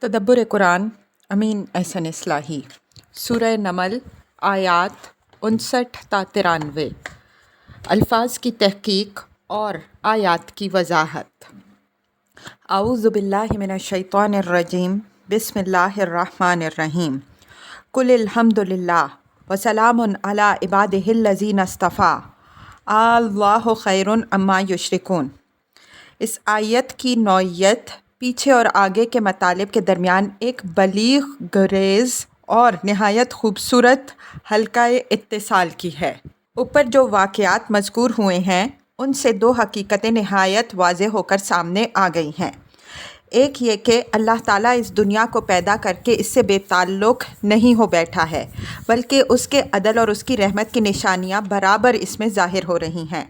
تدبر قرآن امین احسن اصلاحی سورہ نمل آیات 59 تا 93 الفاظ کی تحقیق اور آیات کی وضاحت۔ اعوذ باللہ من الشیطان الرجیم، بسم اللہ الرحمن الرحیم۔ قل الحمد للہ وسلام علی عبادہ الذین اصطفیٰ اللہ خیر عما یشرکون۔ اس آیت کی نوعیت پیچھے اور آگے کے مطالب کے درمیان ایک بلیغ گریز اور نہایت خوبصورت حلقہ اتصال کی ہے۔ اوپر جو واقعات مذکور ہوئے ہیں ان سے دو حقیقتیں نہایت واضح ہو کر سامنے آ گئی ہیں۔ ایک یہ کہ اللہ تعالیٰ اس دنیا کو پیدا کر کے اس سے بے تعلق نہیں ہو بیٹھا ہے، بلکہ اس کے عدل اور اس کی رحمت کی نشانیاں برابر اس میں ظاہر ہو رہی ہیں۔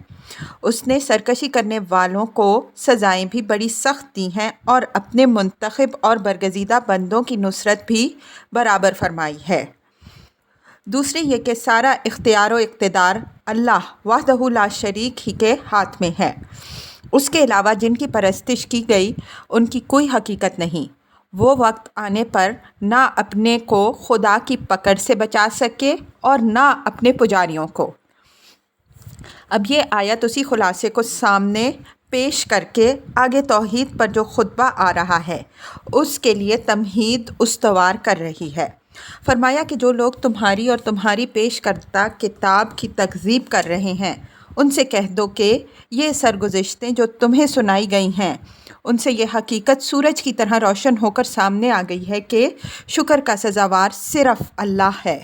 اس نے سرکشی کرنے والوں کو سزائیں بھی بڑی سخت دی ہیں اور اپنے منتخب اور برگزیدہ بندوں کی نصرت بھی برابر فرمائی ہے۔ دوسری یہ کہ سارا اختیار و اقتدار اللہ وحدہ لا شریک ہی کے ہاتھ میں ہے۔ اس کے علاوہ جن کی پرستش کی گئی ان کی کوئی حقیقت نہیں۔ وہ وقت آنے پر نہ اپنے کو خدا کی پکڑ سے بچا سکے اور نہ اپنے پجاریوں کو۔ اب یہ آیت اسی خلاصے کو سامنے پیش کر کے آگے توحید پر جو خطبہ آ رہا ہے اس کے لیے تمہید استوار کر رہی ہے۔ فرمایا کہ جو لوگ تمہاری اور تمہاری پیش کردہ کتاب کی تکذیب کر رہے ہیں ان سے کہہ دو کہ یہ سرگزشتیں جو تمہیں سنائی گئی ہیں ان سے یہ حقیقت سورج کی طرح روشن ہو کر سامنے آ گئی ہے کہ شکر کا سزاوار صرف اللہ ہے،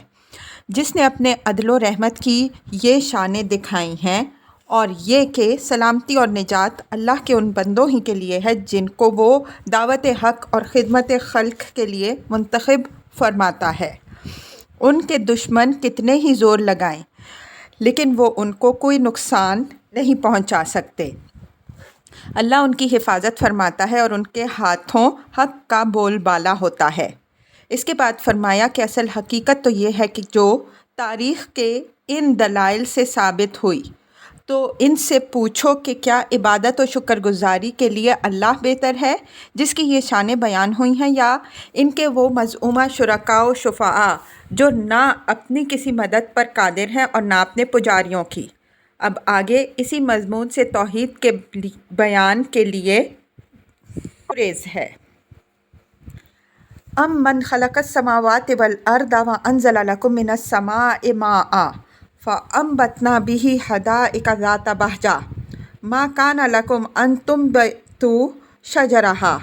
جس نے اپنے عدل و رحمت کی یہ شانیں دکھائی ہیں، اور یہ کہ سلامتی اور نجات اللہ کے ان بندوں ہی کے لیے ہے جن کو وہ دعوت حق اور خدمت خلق کے لیے منتخب فرماتا ہے۔ ان کے دشمن کتنے ہی زور لگائیں لیکن وہ ان کو کوئی نقصان نہیں پہنچا سکتے۔ اللہ ان کی حفاظت فرماتا ہے اور ان کے ہاتھوں حق کا بول بالا ہوتا ہے۔ اس کے بعد فرمایا کہ اصل حقیقت تو یہ ہے کہ جو تاریخ کے ان دلائل سے ثابت ہوئی تو ان سے پوچھو کہ کیا عبادت و شکر گزاری کے لیے اللہ بہتر ہے جس کی یہ شانیں بیان ہوئی ہیں، یا ان کے وہ مزعومہ شرکاء و شفعاء جو نہ اپنی کسی مدد پر قادر ہیں اور نہ اپنے پجاریوں کی۔ اب آگے اسی مضمون سے توحید کے بیان کے لیے گریز ہے۔ من خلق السماوات والارض وانزل لكم من السماء ماء فانبتنا به حدائق ذات بهجة ما كان لكم ان تنبتوا شجرها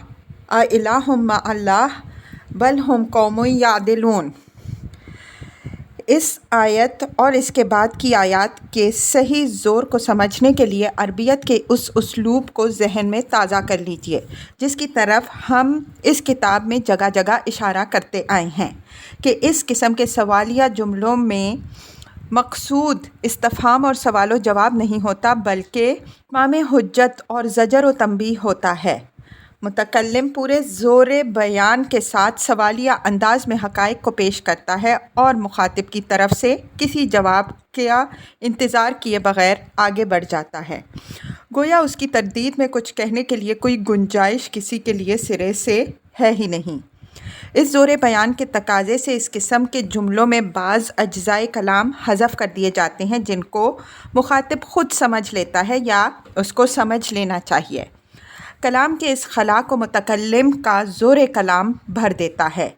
أإله مع الله بل هم قوم يعدلون۔ اس آیت اور اس کے بعد کی آیات کے صحیح زور کو سمجھنے کے لیے عربیت کے اس اسلوب کو ذہن میں تازہ کر لیجئے جس کی طرف ہم اس کتاب میں جگہ جگہ اشارہ کرتے آئے ہیں کہ اس قسم کے سوالیہ جملوں میں مقصود استفہام اور سوال و جواب نہیں ہوتا بلکہ اتمام حجت اور زجر و تنبیہ ہوتا ہے۔ متکلم پورے زور بیان کے ساتھ سوالیہ انداز میں حقائق کو پیش کرتا ہے اور مخاطب کی طرف سے کسی جواب کا انتظار کیے بغیر آگے بڑھ جاتا ہے، گویا اس کی تردید میں کچھ کہنے کے لیے کوئی گنجائش کسی کے لیے سرے سے ہے ہی نہیں۔ اس زور بیان کے تقاضے سے اس قسم کے جملوں میں بعض اجزائے کلام حذف کر دیے جاتے ہیں جن کو مخاطب خود سمجھ لیتا ہے یا اس کو سمجھ لینا چاہیے۔ کلام کے اس خلا کو متکلم کا زور کلام بھر دیتا ہے۔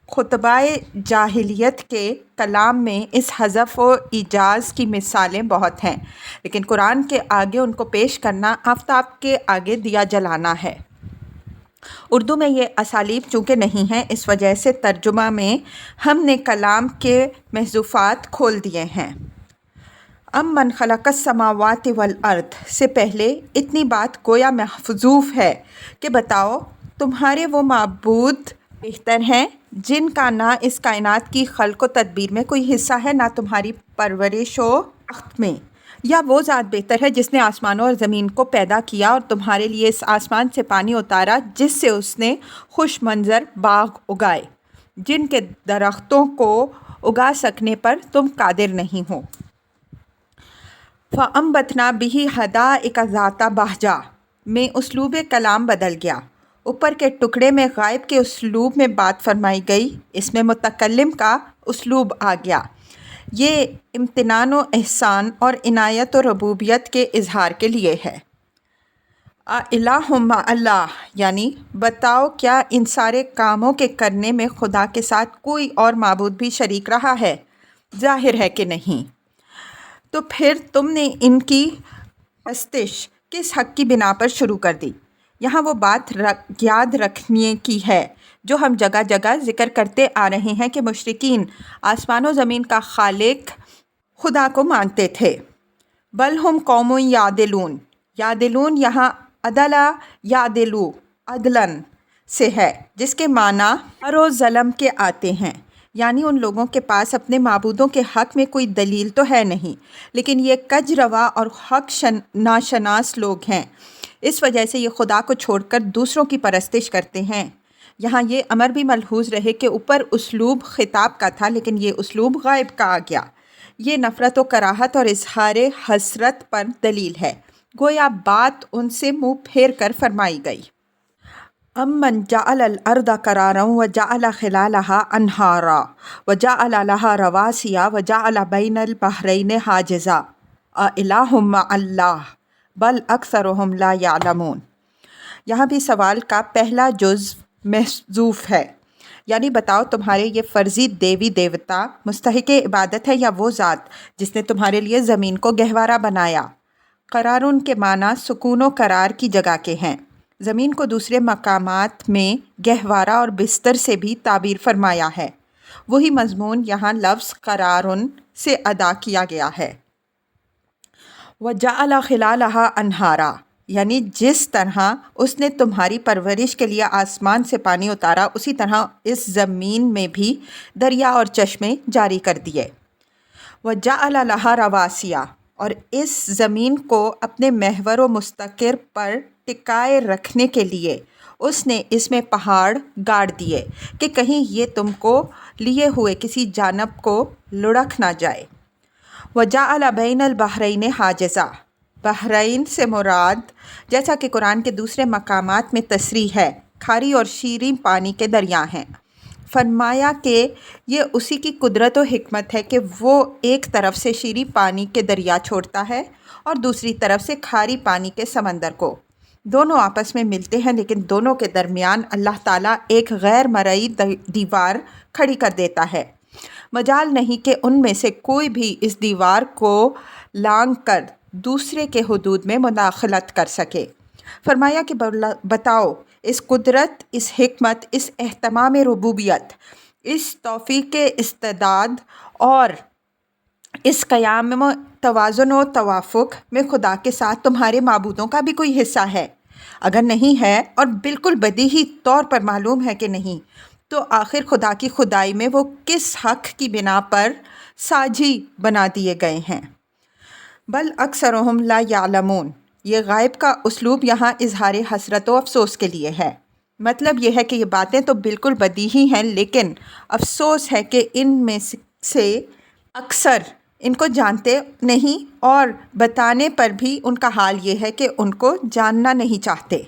خطبہ جاہلیت کے کلام میں اس حذف و ایجاز کی مثالیں بہت ہیں، لیکن قرآن کے آگے ان کو پیش کرنا آفتاب کے آگے دیا جلانا ہے۔ اردو میں یہ اسالیب چونکہ نہیں ہیں، اس وجہ سے ترجمہ میں ہم نے کلام کے محذوفات کھول دیے ہیں۔ من خلق السماوات والارض سے پہلے اتنی بات گویا محذوف ہے کہ بتاؤ تمہارے وہ معبود بہتر ہیں جن کا نہ اس کائنات کی خلق و تدبیر میں کوئی حصہ ہے نہ تمہاری پرورش و بخت میں، یا وہ ذات بہتر ہے جس نے آسمانوں اور زمین کو پیدا کیا اور تمہارے لیے اس آسمان سے پانی اتارا جس سے اس نے خوش منظر باغ اگائے جن کے درختوں کو اگا سکنے پر تم قادر نہیں ہو۔ فَأَنبَتْنَا بِهِ حَدَائِقَ ذَاتَ بَهْجَةٍ میں اسلوب کلام بدل گیا، اوپر کے ٹکڑے میں غائب کے اسلوب میں بات فرمائی گئی، اس میں متکلم کا اسلوب آ گیا۔ یہ امتنان و احسان اور عنایت و ربوبیت کے اظہار کے لیے ہے۔ الہم اللہ یعنی بتاؤ کیا ان سارے کاموں کے کرنے میں خدا کے ساتھ کوئی اور معبود بھی شریک رہا ہے؟ ظاہر ہے کہ نہیں۔ تو پھر تم نے ان کی پرستش کس حق کی بنا پر شروع کر دی؟ یہاں وہ بات یاد رکھنے کی ہے جو ہم جگہ جگہ ذکر کرتے آ رہے ہیں کہ مشرکین آسمان و زمین کا خالق خدا کو مانتے تھے۔ بل ہم قوم یعدلون، یعدلون یہاں عدلا یعدلو عدلن سے ہے، جس کے معنی ہر و ظلم کے آتے ہیں، یعنی ان لوگوں کے پاس اپنے معبودوں کے حق میں کوئی دلیل تو ہے نہیں، لیکن یہ کج روا اور حق ناشناس لوگ ہیں، اس وجہ سے یہ خدا کو چھوڑ کر دوسروں کی پرستش کرتے ہیں۔ یہاں یہ امر بھی ملحوظ رہے کہ اوپر اسلوب خطاب کا تھا لیکن یہ اسلوب غائب کا آ گیا۔ یہ نفرت و کراہت اور اظہار حسرت پر دلیل ہے، گویا بات ان سے منہ پھیر کر فرمائی گئی۔ امن جعل الارض قرارا وجعل خلالها انہارا وجعل لها رواسي وجعل بین البحرین حاجزا الہ مع اللہ بل اکثرهم لا یعلمون۔ یہاں بھی سوال کا پہلا جزو محذوف ہے، یعنی بتاؤ تمہارے یہ فرضی دیوی دیوتا مستحق عبادت ہے یا وہ ذات جس نے تمہارے لیے زمین کو گہوارہ بنایا۔ قرارن کے معنی سکون و قرار کی جگہ کے ہیں۔ زمین کو دوسرے مقامات میں گہوارہ اور بستر سے بھی تعبیر فرمایا ہے، وہی مضمون یہاں لفظ قرارن سے ادا کیا گیا ہے۔ وَجَعَلَ خِلَالَهَا أَنْهَارًا یعنی جس طرح اس نے تمہاری پرورش کے لیے آسمان سے پانی اتارا، اسی طرح اس زمین میں بھی دریا اور چشمے جاری کر دیے۔ وَجَعَلَ لَهَا رَوَاسِيَ اور اس زمین کو اپنے محور و مستقر پر ٹکائے رکھنے کے لیے اس نے اس میں پہاڑ گاڑ دیے کہ کہیں یہ تم کو لیے ہوئے کسی جانب کو لڑھک نہ جائے۔ وَجَعَلَ بَيْنَ الْبَحْرَيْنِ حَاجِزًا بحرین سے مراد جیسا کہ قرآن کے دوسرے مقامات میں تصریح ہے کھاری اور شیریں پانی کے دریا ہیں۔ فرمایا کہ یہ اسی کی قدرت و حکمت ہے کہ وہ ایک طرف سے شیریں پانی کے دریا چھوڑتا ہے اور دوسری طرف سے کھاری پانی کے سمندر کو۔ دونوں آپس میں ملتے ہیں لیکن دونوں کے درمیان اللہ تعالیٰ ایک غیر مرئی دیوار کھڑی کر دیتا ہے، مجال نہیں کہ ان میں سے کوئی بھی اس دیوار کو لانگ کر دوسرے کے حدود میں مداخلت کر سکے۔ فرمایا کہ بتاؤ اس قدرت، اس حکمت، اس اہتمام ربوبیت، اس توفیق استعداد اور اس قیام توازن و توافق میں خدا کے ساتھ تمہارے معبودوں کا بھی کوئی حصہ ہے؟ اگر نہیں ہے اور بالکل بدیہی طور پر معلوم ہے کہ نہیں، تو آخر خدا کی خدائی میں وہ کس حق کی بنا پر ساجی بنا دیے گئے ہیں؟ بل اکثرهم لا یعلمون یہ غائب کا اسلوب یہاں اظہار حسرت و افسوس کے لیے ہے۔ مطلب یہ ہے کہ یہ باتیں تو بالکل بدیہی ہیں لیکن افسوس ہے کہ ان میں سے اکثر ان کو جانتے نہیں اور بتانے پر بھی ان کا حال یہ ہے کہ ان کو جاننا نہیں چاہتے۔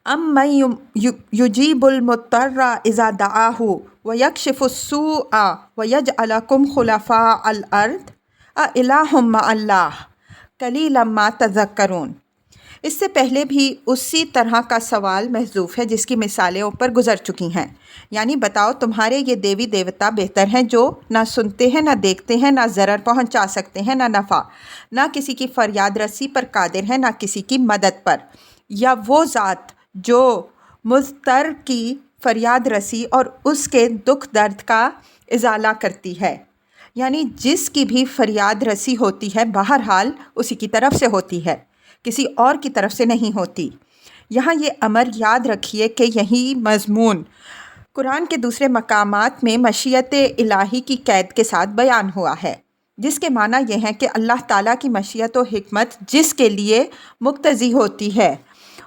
امن یجیب المضطر اذا دعاہ ویکشف السوء ویجعلکم خلفاء الارض الہ مع اللہ قلیلا ما تذکرون۔ اس سے پہلے بھی اسی طرح کا سوال محذوف ہے جس کی مثالیں اوپر گزر چکی ہیں، یعنی بتاؤ تمہارے یہ دیوی دیوتا بہتر ہیں جو نہ سنتے ہیں، نہ دیکھتے ہیں، نہ ضرر پہنچا سکتے ہیں، نہ نفع، نہ کسی کی فریاد رسی پر قادر ہیں، نہ کسی کی مدد پر، یا وہ ذات جو مضطر کی فریاد رسی اور اس کے دکھ درد کا ازالہ کرتی ہے، یعنی جس کی بھی فریاد رسی ہوتی ہے بہرحال اسی کی طرف سے ہوتی ہے، کسی اور کی طرف سے نہیں ہوتی۔ یہاں یہ امر یاد رکھیے کہ یہی مضمون قرآن کے دوسرے مقامات میں مشیت الہی کی قید کے ساتھ بیان ہوا ہے، جس کے معنی یہ ہے کہ اللہ تعالیٰ کی مشیت و حکمت جس کے لیے مقتضی ہوتی ہے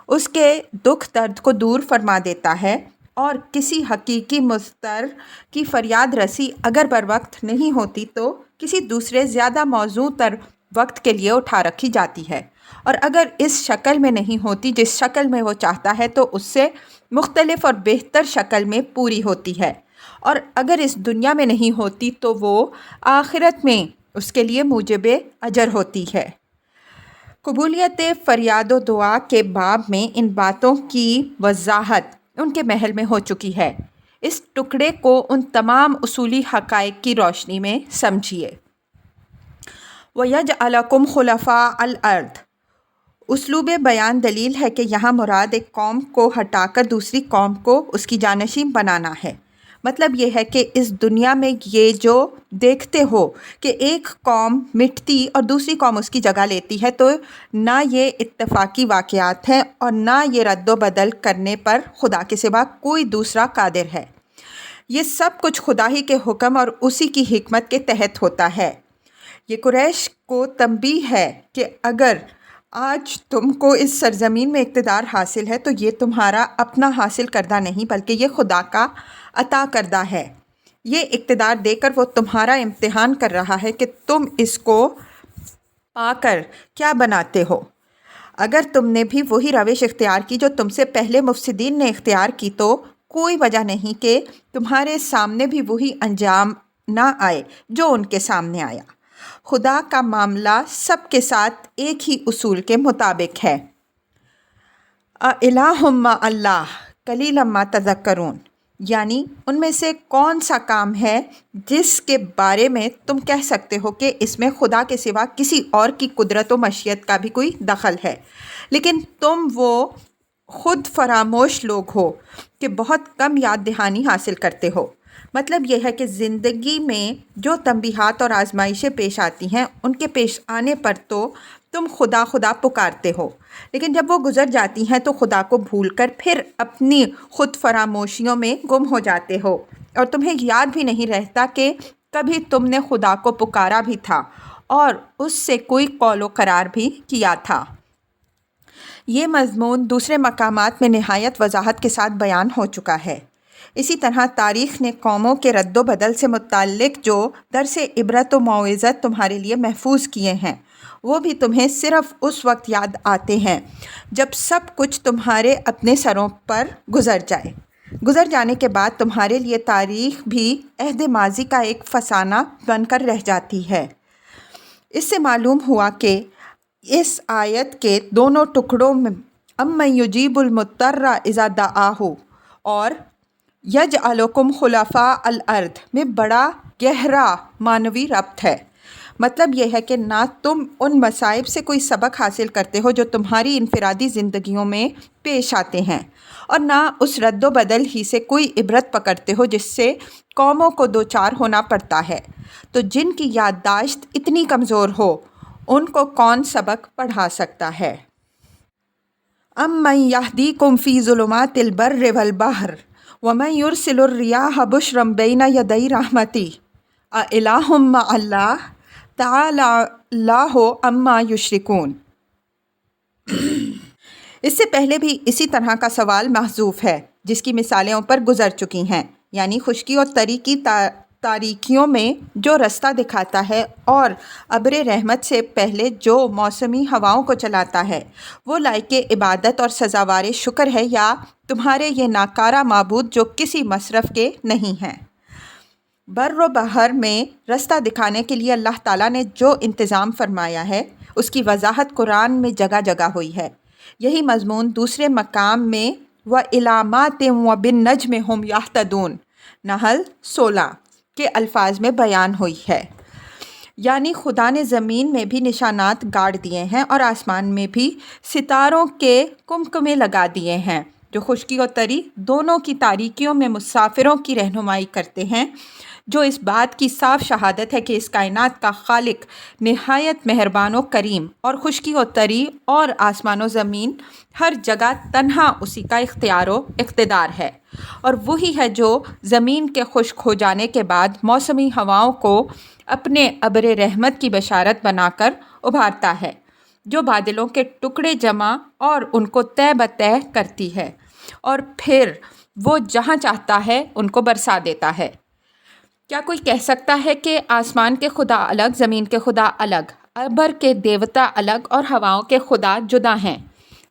اس کے دکھ درد کو دور فرما دیتا ہے، اور کسی حقیقی مضطر کی فریاد رسی اگر بر وقت نہیں ہوتی تو کسی دوسرے زیادہ موزوں تر وقت کے لیے اٹھا رکھی جاتی ہے، اور اگر اس شکل میں نہیں ہوتی جس شکل میں وہ چاہتا ہے تو اس سے مختلف اور بہتر شکل میں پوری ہوتی ہے، اور اگر اس دنیا میں نہیں ہوتی تو وہ آخرت میں اس کے لیے موجب اجر ہوتی ہے۔ قبولیت فریاد و دعا کے باب میں ان باتوں کی وضاحت ان کے محل میں ہو چکی ہے۔ اس ٹکڑے کو ان تمام اصولی حقائق کی روشنی میں سمجھیے۔ وَيَجْعَلَكُمْ خُلَفَاءَ الْأَرْضِ، اسلوب بیان دلیل ہے کہ یہاں مراد ایک قوم کو ہٹا کر دوسری قوم کو اس کی جانشین بنانا ہے۔ مطلب یہ ہے کہ اس دنیا میں یہ جو دیکھتے ہو کہ ایک قوم مٹتی اور دوسری قوم اس کی جگہ لیتی ہے، تو نہ یہ اتفاقی واقعات ہیں اور نہ یہ رد و بدل کرنے پر خدا کے سوا کوئی دوسرا قادر ہے۔ یہ سب کچھ خدا ہی کے حکم اور اسی کی حکمت کے تحت ہوتا ہے۔ یہ قریش کو تنبیہ ہے کہ اگر آج تم کو اس سرزمین میں اقتدار حاصل ہے تو یہ تمہارا اپنا حاصل کردہ نہیں بلکہ یہ خدا کا عطا کردہ ہے۔ یہ اقتدار دے کر وہ تمہارا امتحان کر رہا ہے کہ تم اس کو پا کر کیا بناتے ہو۔ اگر تم نے بھی وہی روش اختیار کی جو تم سے پہلے مفسدین نے اختیار کی تو کوئی وجہ نہیں کہ تمہارے سامنے بھی وہی انجام نہ آئے جو ان کے سامنے آیا۔ خدا کا معاملہ سب کے ساتھ ایک ہی اصول کے مطابق ہے۔ اَإِلَٰهٌ مَّعَ اللَّهِ قَلِيلًا مَّا تَذَكَّرُونَ، یعنی ان میں سے کون سا کام ہے جس کے بارے میں تم کہہ سکتے ہو کہ اس میں خدا کے سوا کسی اور کی قدرت و مشیت کا بھی کوئی دخل ہے، لیکن تم وہ خود فراموش لوگ ہو کہ بہت کم یاد دہانی حاصل کرتے ہو۔ مطلب یہ ہے کہ زندگی میں جو تنبیہات اور آزمائشیں پیش آتی ہیں ان کے پیش آنے پر تو تم خدا خدا پکارتے ہو، لیکن جب وہ گزر جاتی ہیں تو خدا کو بھول کر پھر اپنی خود فراموشیوں میں گم ہو جاتے ہو، اور تمہیں یاد بھی نہیں رہتا کہ کبھی تم نے خدا کو پکارا بھی تھا اور اس سے کوئی قول و قرار بھی کیا تھا۔ یہ مضمون دوسرے مقامات میں نہایت وضاحت کے ساتھ بیان ہو چکا ہے۔ اسی طرح تاریخ نے قوموں کے رد و بدل سے متعلق جو درس عبرت و موعظت تمہارے لیے محفوظ کیے ہیں وہ بھی تمہیں صرف اس وقت یاد آتے ہیں جب سب کچھ تمہارے اپنے سروں پر گزر جائے۔ گزر جانے کے بعد تمہارے لیے تاریخ بھی عہد ماضی کا ایک فسانہ بن کر رہ جاتی ہے۔ اس سے معلوم ہوا کہ اس آیت کے دونوں ٹکڑوں میں اَمَّن یُجِیبُ الْمُضْطَرَّ اِذَا دَعَاهُ اور یجعلکم خلفاء الارض میں بڑا گہرا معنوی ربط ہے۔ مطلب یہ ہے کہ نہ تم ان مصائب سے کوئی سبق حاصل کرتے ہو جو تمہاری انفرادی زندگیوں میں پیش آتے ہیں، اور نہ اس رد و بدل ہی سے کوئی عبرت پکڑتے ہو جس سے قوموں کو دوچار ہونا پڑتا ہے۔ تو جن کی یادداشت اتنی کمزور ہو ان کو کون سبق پڑھا سکتا ہے؟ أَمَّن يَهْدِيكُمْ فِي ظُلُمَاتِ الْبَرِّ وَالْبَحْرِ وَمَن يُرْسِلُ الرِّيَاحَ بُشْرًا بَيْنَ يَدَيْ رَحْمَتِهِ أَإِلَٰهٌ مَّعَ اللَّهِ تَعَالَىٰ اللَّهُ عَمَّا يُشْرِكُونَ۔ اس سے پہلے بھی اسی طرح کا سوال محذوف ہے جس کی مثالیں اوپر گزر چکی ہیں، یعنی خشکی اور تری کی تاریکیوں میں جو رستہ دکھاتا ہے اور ابر رحمت سے پہلے جو موسمی ہواؤں کو چلاتا ہے، وہ لائق عبادت اور سزاوار شکر ہے یا تمہارے یہ ناکارہ معبود جو کسی مصرف کے نہیں ہیں؟ بر و بحر میں رستہ دکھانے کے لیے اللہ تعالیٰ نے جو انتظام فرمایا ہے اس کی وضاحت قرآن میں جگہ جگہ ہوئی ہے۔ یہی مضمون دوسرے مقام میں وَعَلَامَاتٍ وَبِالنَّجْمِ هُمْ يَهْتَدُونَ نحل 16 کے الفاظ میں بیان ہوئی ہے، یعنی خدا نے زمین میں بھی نشانات گاڑ دیے ہیں اور آسمان میں بھی ستاروں کے کمکمے لگا دیے ہیں جو خشکی اور تری دونوں کی تاریکیوں میں مسافروں کی رہنمائی کرتے ہیں، جو اس بات کی صاف شہادت ہے کہ اس کائنات کا خالق نہایت مہربان و کریم، اور خشکی و تری اور آسمان و زمین ہر جگہ تنہا اسی کا اختیار و اقتدار ہے، اور وہی ہے جو زمین کے خشک ہو جانے کے بعد موسمی ہواؤں کو اپنے ابر رحمت کی بشارت بنا کر ابھارتا ہے، جو بادلوں کے ٹکڑے جمع اور ان کو تہ بتہ کرتی ہے، اور پھر وہ جہاں چاہتا ہے ان کو برسا دیتا ہے۔ کیا کوئی کہہ سکتا ہے کہ آسمان کے خدا الگ، زمین کے خدا الگ؟ ابر کے دیوتا الگ اور ہواؤں کے خدا جدا ہیں۔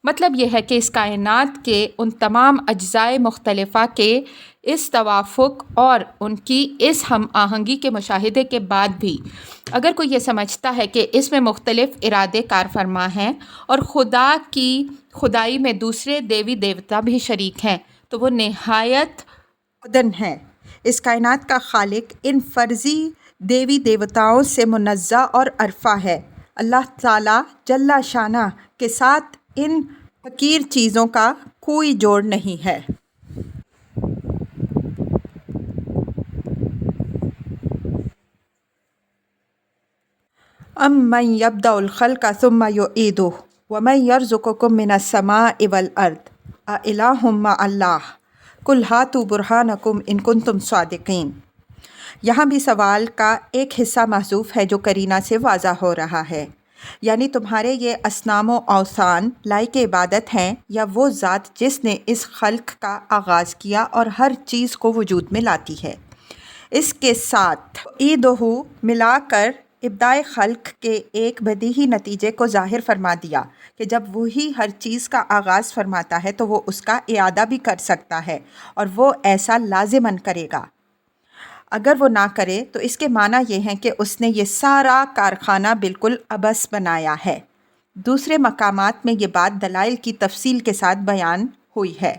مطلب یہ ہے کہ اس کائنات کے ان تمام اجزائے مختلفہ کے اس توافق اور ان کی اس ہم آہنگی کے مشاہدے کے بعد بھی اگر کوئی یہ سمجھتا ہے کہ اس میں مختلف ارادے کار فرما ہیں اور خدا کی خدائی میں دوسرے دیوی دیوتا بھی شریک ہیں تو وہ نہایت خودن ہے۔ اس کائنات کا خالق ان فرضی دیوی دیوتاؤں سے منزہ اور عرفہ ہے۔ اللہ تعالیٰ جل شانہ کے ساتھ ان حقیر چیزوں کا کوئی جوڑ نہیں ہے۔ من یبدأ الخلق ثم یعیدہ ومن یرزقکم من السماء والارض اإلہ مع اللہ قل ہاتوا برہانکم ان کنتم صادقین۔ یہاں بھی سوال کا ایک حصہ محذوف ہے جو قرینہ سے واضح ہو رہا ہے، یعنی تمہارے یہ اصنام و اوثان لائق عبادت ہیں یا وہ ذات جس نے اس خلق کا آغاز کیا اور ہر چیز کو وجود میں لاتی ہے۔ اس کے ساتھ ایدہ ملا کر ابدائے خلق کے ایک بدیہی نتیجے کو ظاہر فرما دیا کہ جب وہی ہر چیز کا آغاز فرماتا ہے تو وہ اس کا اعادہ بھی کر سکتا ہے اور وہ ایسا لازماً کرے گا۔ اگر وہ نہ کرے تو اس کے معنی یہ ہیں کہ اس نے یہ سارا کارخانہ بالکل عبث بنایا ہے۔ دوسرے مقامات میں یہ بات دلائل کی تفصیل کے ساتھ بیان ہوئی ہے۔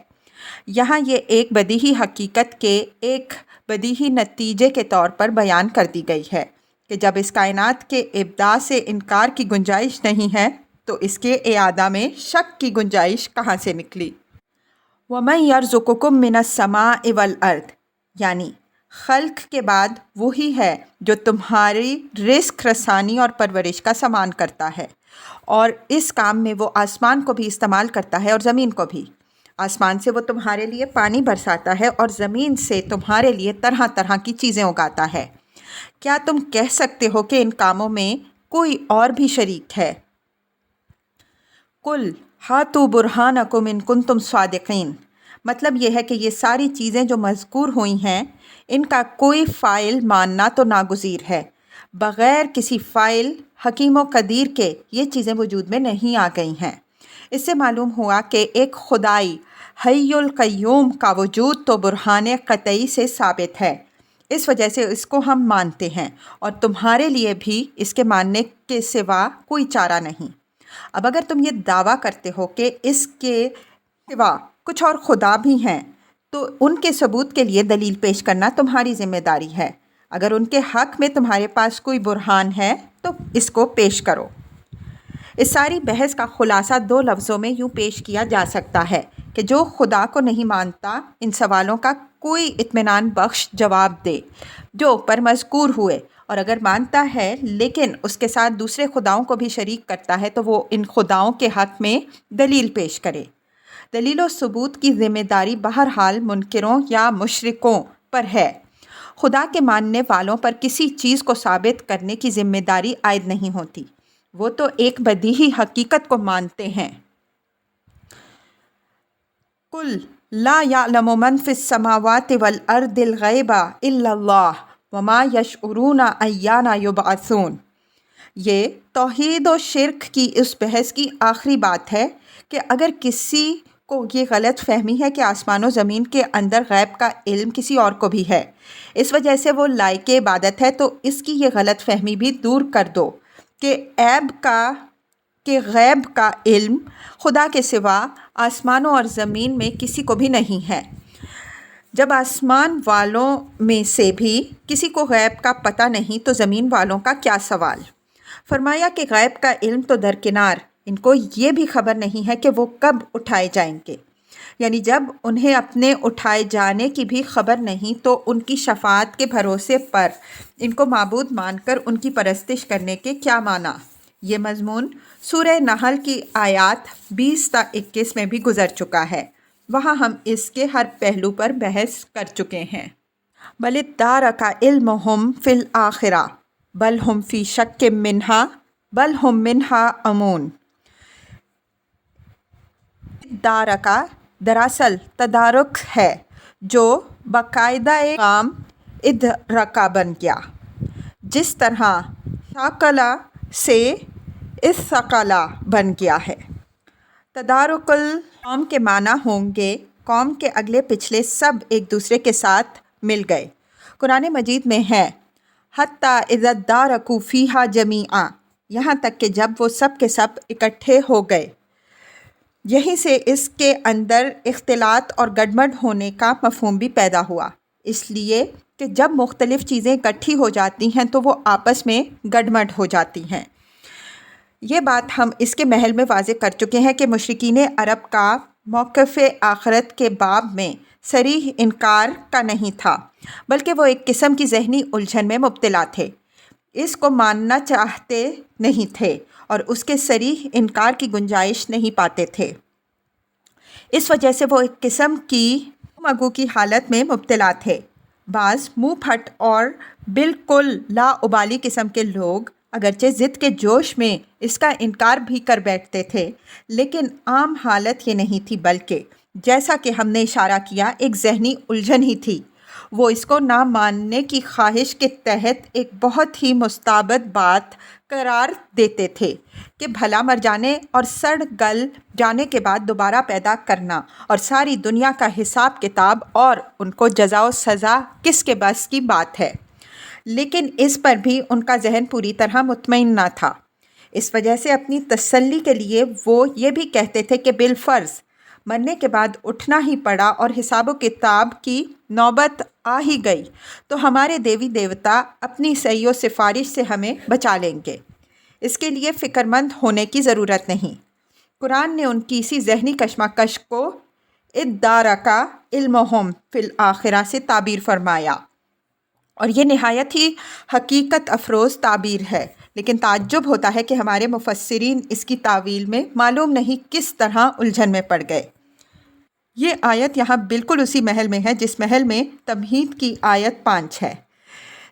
یہاں یہ ایک بدیہی حقیقت کے ایک بدیہی نتیجے کے طور پر بیان کر دی گئی ہے کہ جب اس کائنات کے ابداع سے انکار کی گنجائش نہیں ہے تو اس کے اعادہ میں شک کی گنجائش کہاں سے نکلی؟ وَمَن يَرْزُقُكُم مِّنَ السَّمَاءِ وَالْأَرْضِ، یعنی خلق کے بعد وہی ہے جو تمہاری رزق رسانی اور پرورش کا سامان کرتا ہے، اور اس کام میں وہ آسمان کو بھی استعمال کرتا ہے اور زمین کو بھی۔ آسمان سے وہ تمہارے لیے پانی برساتا ہے اور زمین سے تمہارے لیے طرح طرح کی چیزیں اگاتا ہے۔ کیا تم کہہ سکتے ہو کہ ان کاموں میں کوئی اور بھی شریک ہے؟ قُلْ ہاتوا برہانکم ان کنتم صادقین۔ مطلب یہ ہے کہ یہ ساری چیزیں جو مذکور ہوئی ہیں ان کا کوئی فاعل ماننا تو ناگزیر ہے۔ بغیر کسی فاعل حکیم و قدیر کے یہ چیزیں وجود میں نہیں آ گئی ہیں۔ اس سے معلوم ہوا کہ ایک خدائی حی القیوم کا وجود تو برہان قطعی سے ثابت ہے، اس وجہ سے اس کو ہم مانتے ہیں اور تمہارے لیے بھی اس کے ماننے کے سوا کوئی چارہ نہیں۔ اب اگر تم یہ دعویٰ کرتے ہو کہ اس کے سوا کچھ اور خدا بھی ہیں تو ان کے ثبوت کے لیے دلیل پیش کرنا تمہاری ذمہ داری ہے۔ اگر ان کے حق میں تمہارے پاس کوئی برہان ہے تو اس کو پیش کرو۔ اس ساری بحث کا خلاصہ دو لفظوں میں یوں پیش کیا جا سکتا ہے کہ جو خدا کو نہیں مانتا ان سوالوں کا کوئی اطمینان بخش جواب دے جو اوپر مذکور ہوئے، اور اگر مانتا ہے لیکن اس کے ساتھ دوسرے خداؤں کو بھی شریک کرتا ہے تو وہ ان خداؤں کے حق میں دلیل پیش کرے۔ دلیل و ثبوت کی ذمہ داری بہرحال منکروں یا مشرکوں پر ہے۔ خدا کے ماننے والوں پر کسی چیز کو ثابت کرنے کی ذمہ داری عائد نہیں ہوتی، وہ تو ایک بدیہی حقیقت کو مانتے ہیں۔ قُلْ لَا يَعْلَمُ مَنْ فِي السَّمَاوَاتِ وَالْأَرْضِ الْغَيْبَ إِلَّا اللَّهُ وَمَا يَشْعُرُونَ أَيَّانَ يُبْعَثُونَ۔ یہ توحید و شرک کی اس بحث کی آخری بات ہے کہ اگر کسی کو یہ غلط فہمی ہے کہ آسمان و زمین کے اندر غیب کا علم کسی اور کو بھی ہے، اس وجہ سے وہ لائق عبادت ہے، تو اس کی یہ غلط فہمی بھی دور کر دو کہ غیب کا علم خدا کے سوا آسمانوں اور زمین میں کسی کو بھی نہیں ہے۔ جب آسمان والوں میں سے بھی کسی کو غیب کا پتہ نہیں تو زمین والوں کا کیا سوال؟ فرمایا کہ غیب کا علم تو درکنار، ان کو یہ بھی خبر نہیں ہے کہ وہ کب اٹھائے جائیں گے، یعنی جب انہیں اپنے اٹھائے جانے کی بھی خبر نہیں تو ان کی شفاعت کے بھروسے پر ان کو معبود مان کر ان کی پرستش کرنے کے کیا معنی؟ یہ مضمون سورہ نحل کی آیات 20 تا 21 میں بھی گزر چکا ہے، وہاں ہم اس کے ہر پہلو پر بحث کر چکے ہیں۔ بل ادارک علمہم فی الآخرہ بل ہم فی شک منہا بل ہم منہا امون۔ ادارکا دراصل تدارک ہے جو باقاعدہ کام ادرکا بن گیا، جس طرح شاکلہ سے استقلا بن گیا ہے۔ تدارک القوم کے معنی ہوں گے قوم کے اگلے پچھلے سب ایک دوسرے کے ساتھ مل گئے۔ قرآن مجید میں ہے حتیٰ اذا ادارکوا فیہا جمیعا، یہاں تک کہ جب وہ سب کے سب اکٹھے ہو گئے۔ یہیں سے اس کے اندر اختلاط اور گڑبڑ ہونے کا مفہوم بھی پیدا ہوا، اس لیے کہ جب مختلف چیزیں اکٹھی ہو جاتی ہیں تو وہ آپس میں گڑبڑ ہو جاتی ہیں۔ یہ بات ہم اس کے محل میں واضح کر چکے ہیں کہ مشرکین عرب کا موقف آخرت کے باب میں صریح انکار کا نہیں تھا، بلکہ وہ ایک قسم کی ذہنی الجھن میں مبتلا تھے، اس کو ماننا چاہتے نہیں تھے اور اس کے صریح انکار کی گنجائش نہیں پاتے تھے۔ اس وجہ سے وہ ایک قسم کی مگو کی حالت میں مبتلا تھے۔ بعض منہ پھٹ اور بالکل لا ابالی قسم کے لوگ اگرچہ ضد کے جوش میں اس کا انکار بھی کر بیٹھتے تھے، لیکن عام حالت یہ نہیں تھی، بلکہ جیسا کہ ہم نے اشارہ کیا ایک ذہنی الجھن ہی تھی۔ وہ اس کو نہ ماننے کی خواہش کے تحت ایک بہت ہی مستبد بات قرار دیتے تھے کہ بھلا مر جانے اور سڑ گل جانے کے بعد دوبارہ پیدا کرنا اور ساری دنیا کا حساب کتاب اور ان کو جزا و سزا کس کے بس کی بات ہے۔ لیکن اس پر بھی ان کا ذہن پوری طرح مطمئن نہ تھا۔ اس وجہ سے اپنی تسلی کے لیے وہ یہ بھی کہتے تھے کہ بالفرض مرنے کے بعد اٹھنا ہی پڑا اور حساب و کتاب کی نوبت آ ہی گئی تو ہمارے دیوی دیوتا اپنی صحیح و سفارش سے ہمیں بچا لیں گے، اس کے لیے فکر مند ہونے کی ضرورت نہیں۔ قرآن نے ان کی اسی ذہنی کشمکش کو ادارکا علمہم فی الآخرہ سے تعبیر فرمایا، اور یہ نہایت ہی حقیقت افروز تعبیر ہے، لیکن تعجب ہوتا ہے کہ ہمارے مفسرین اس کی تاویل میں معلوم نہیں کس طرح الجھن میں پڑ گئے۔ یہ آیت یہاں بالکل اسی محل میں ہے جس محل میں تمہید کی آیت 5 ہے۔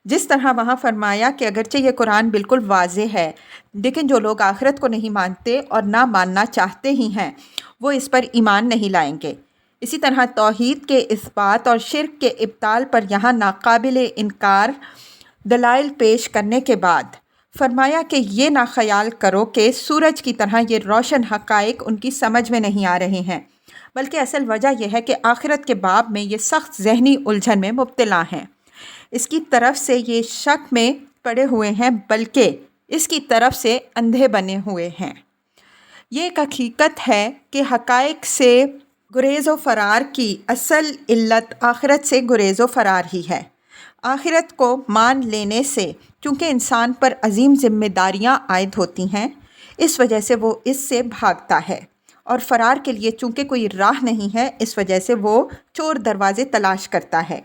جس طرح وہاں فرمایا کہ اگرچہ یہ قرآن بالکل واضح ہے، لیکن جو لوگ آخرت کو نہیں مانتے اور نہ ماننا چاہتے ہی ہیں وہ اس پر ایمان نہیں لائیں گے۔ اسی طرح توحید کے اثبات اور شرک کے ابطال پر یہاں ناقابل انکار دلائل پیش کرنے کے بعد فرمایا کہ یہ نہ خیال کرو کہ سورج کی طرح یہ روشن حقائق ان کی سمجھ میں نہیں آ رہے ہیں، بلکہ اصل وجہ یہ ہے کہ آخرت کے باب میں یہ سخت ذہنی الجھن میں مبتلا ہیں، اس کی طرف سے یہ شک میں پڑے ہوئے ہیں، بلکہ اس کی طرف سے اندھے بنے ہوئے ہیں۔ یہ ایک حقیقت ہے کہ حقائق سے گریز و فرار کی اصل علت آخرت سے گریز و فرار ہی ہے۔ آخرت کو مان لینے سے چونکہ انسان پر عظیم ذمہ داریاں عائد ہوتی ہیں، اس وجہ سے وہ اس سے بھاگتا ہے، اور فرار کے لیے چونکہ کوئی راہ نہیں ہے، اس وجہ سے وہ چور دروازے تلاش کرتا ہے۔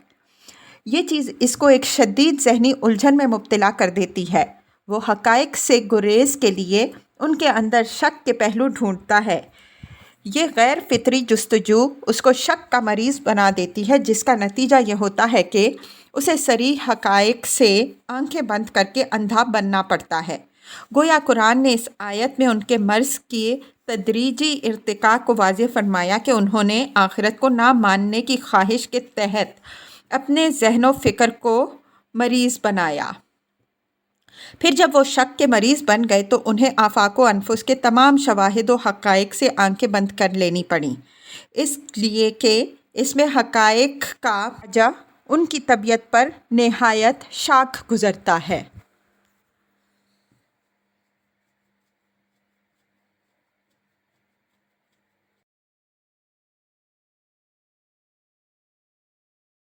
یہ چیز اس کو ایک شدید ذہنی الجھن میں مبتلا کر دیتی ہے۔ وہ حقائق سے گریز کے لیے ان کے اندر شک کے پہلو ڈھونڈتا ہے۔ یہ غیر فطری جستجو اس کو شک کا مریض بنا دیتی ہے، جس کا نتیجہ یہ ہوتا ہے کہ اسے صریح حقائق سے آنکھیں بند کر کے اندھا بننا پڑتا ہے۔ گویا قرآن نے اس آیت میں ان کے مرض کی تدریجی ارتقاء کو واضح فرمایا کہ انہوں نے آخرت کو نہ ماننے کی خواہش کے تحت اپنے ذہن و فکر کو مریض بنایا۔ پھر جب وہ شک کے مریض بن گئے تو انہیں آفاق و انفس کے تمام شواہد و حقائق سے آنکھیں بند کر لینی پڑیں، اس لیے کہ اس میں حقائق کا وجہ ان کی طبیعت پر نہایت شاک گزرتا ہے۔